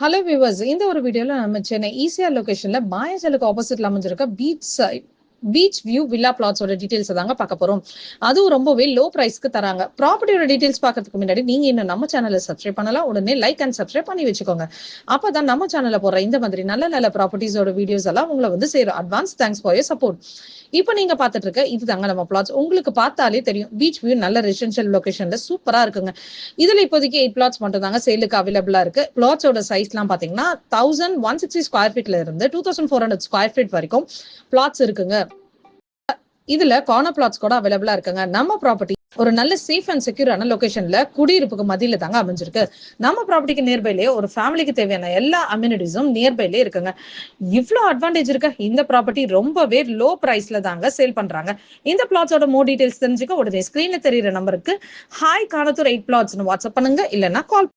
Hello viewers, இந்த ஒரு வீடியோல நம்ம சென்னை ஈசிஆர் லொகேஷன்ல மாயாஜலுக்கு ஆப்போசிட்ல அமைஞ்சிருக்க பீச் வியூ வில்லா பிளாட்ஸோட டீடைல்ஸ் தாங்க பார்க்க போறோம். அதுவும் ரொம்பவே லோ பிரைஸ்க்கு தராங்க. ப்ராப்பர்ட்டியோட டீடைல்ஸ் பார்க்கறதுக்கு முன்னாடி நீங்க இன்னும் நம்ம சேனலை சப்ஸ்கிரைப் பண்ணலாம். உடனே லைக் அண்ட் சப்ஸ்கிரைப் பண்ணி வச்சுக்கோங்க. அப்பதான் நம்ம சேனல்ல போற இந்த மாதிரி நல்ல நல்ல ப்ராப்பர்ட்டிஸோட வீடியோஸ் எல்லாம் உங்களை வந்து சேரும். Advance thanks for your support. இப்போ நீங்க பார்த்துட்டு இருக்க இது தாங்க நம்ம பிளாட்ஸ். உங்களுக்கு பார்த்தாலே தெரியும், பீச் வியூ நல்ல ரெசிடென்ஷியல் லொகேஷன்ல சூப்பரா இருக்குங்க. இதுல இப்போதைக்கு 8 பிளாட்ஸ் மட்டும் தாங்க சேலுக்கு அவைலபிளா இருக்கு. பிளாட்ஸோட சைஸ்லாம் பாத்தீங்கன்னா 1160 ஸ்கொயர் ஃபீட்ல இருந்து 2400 ஸ்கொயர் ஃபீட் வரைக்கும் பிளாட்ஸ் இருக்குங்க. இதுல கார்னர் பிளாட்ஸ் கூட அவைலபிளா இருக்குங்க. நம்ம ப்ராப்பர்ட்டி ஒரு நல்ல சேஃப் அண்ட் செக்யூரான லொகேஷன்ல குடியிருப்புக்கு மத்தியில தாங்க அமைஞ்சிருக்கு. நம்ம ப்ராப்பர்ட்டிக்கு நியர்பைலே ஒரு ஃபேமிலிக்கு தேவையான எல்லா அம்யூனிட்டிஸும் நியர்பைலே இருக்குங்க. இவ்வளோ அட்வான்டேஜ் இருக்க இந்த ப்ராப்பர்ட்டி ரொம்பவே லோ பிரைஸ்ல தாங்க சேல் பண்றாங்க. இந்த பிளாட்ஸோட மோர் டீடைல்ஸ் தெரிஞ்சுக்க உடனே ஸ்கிரீன்ல தெரியுற நம்பருக்கு ஹாய் கானத்தூர் 8 பிளாட்ஸ்னு வாட்ஸ்அப் பண்ணுங்க, இல்லைன்னா கால்